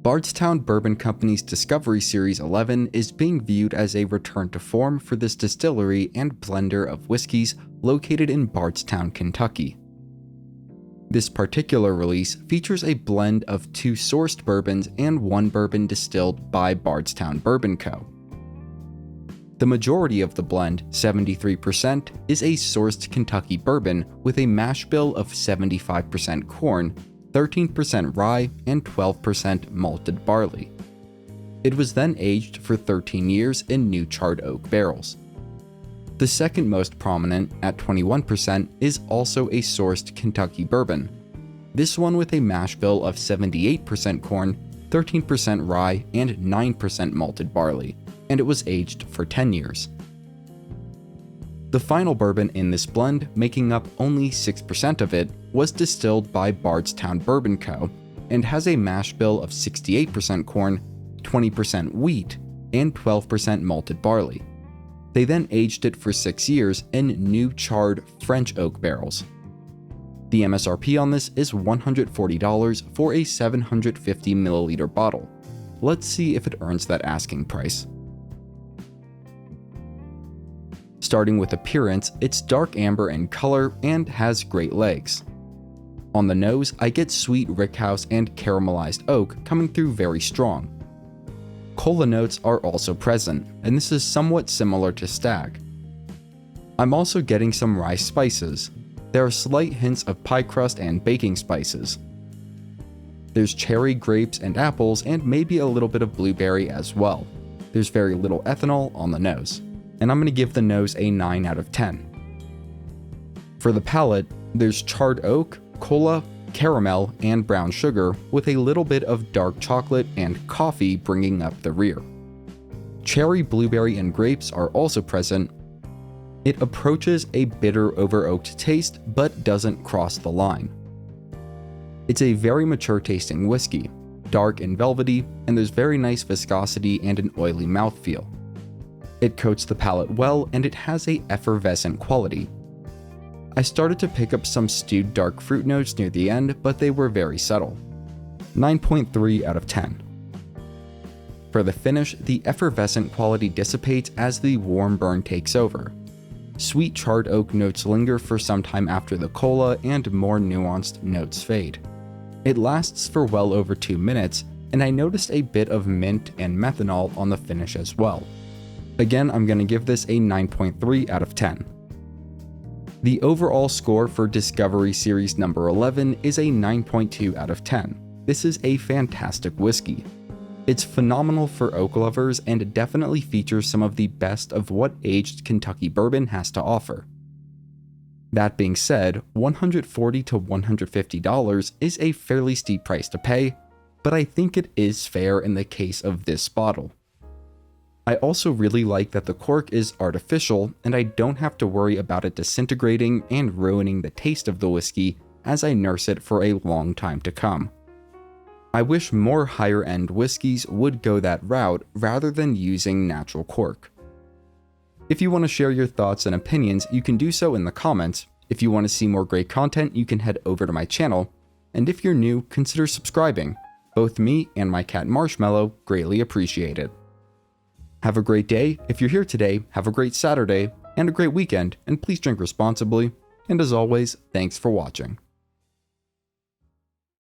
Bardstown Bourbon Company's Discovery Series 11 is being viewed as a return to form for this distillery and blender of whiskeys located in Bardstown, Kentucky. This particular release features a blend of 2 sourced bourbons and 1 bourbon distilled by Bardstown Bourbon Co. The majority of the blend, 73%, is a sourced Kentucky bourbon with a mash bill of 75% corn, 13% rye, and 12% malted barley. It was then aged for 13 years in new charred oak barrels. The second most prominent, at 21%, is also a sourced Kentucky bourbon. This one with a mash bill of 78% corn, 13% rye, and 9% malted barley, and it was aged for 10 years. The final bourbon in this blend, making up only 6% of it, was distilled by Bardstown Bourbon Co. and has a mash bill of 68% corn, 20% wheat, and 12% malted barley. They then aged it for 6 years in new charred French oak barrels. The MSRP on this is $140 for a 750 milliliter bottle. Let's see if it earns that asking price. Starting with appearance, it's dark amber in color and has great legs. On the nose, I get sweet rickhouse and caramelized oak coming through very strong. Cola notes are also present, and this is somewhat similar to Stag. I'm also getting some rice spices. There are slight hints of pie crust and baking spices. There's cherry, grapes, and apples, and maybe a little bit of blueberry as well. There's very little ethanol on the nose, and I'm going to give the nose a 9 out of 10. For the palate, there's charred oak, cola, caramel, and brown sugar with a little bit of dark chocolate and coffee bringing up the rear. Cherry, blueberry, and grapes are also present. It approaches a bitter over-oaked taste but doesn't cross the line. It's a very mature tasting whiskey, dark and velvety, and there's very nice viscosity and an oily mouthfeel. It coats the palate well and it has a effervescent quality. I started to pick up some stewed dark fruit notes near the end, but they were very subtle. 9.3 out of 10. For the finish, the effervescent quality dissipates as the warm burn takes over. Sweet charred oak notes linger for some time after the cola and more nuanced notes fade. It lasts for well over 2 minutes, and I noticed a bit of mint and methanol on the finish as well. Again, I'm going to give this a 9.3 out of 10. The overall score for Discovery Series number 11 is a 9.2 out of 10. This is a fantastic whiskey. It's phenomenal for oak lovers and it definitely features some of the best of what aged Kentucky bourbon has to offer. That being said, $140 to $150 is a fairly steep price to pay, but I think it is fair in the case of this bottle. I also really like that the cork is artificial and I don't have to worry about it disintegrating and ruining the taste of the whiskey as I nurse it for a long time to come. I wish more higher end whiskeys would go that route rather than using natural cork. If you want to share your thoughts and opinions, you can do so in the comments. If you want to see more great content, you can head over to my channel. And if you're new, consider subscribing. Both me and my cat Marshmallow greatly appreciate it. Have a great day. If you're here today, have a great Saturday and a great weekend, and please drink responsibly. And as always, thanks for watching.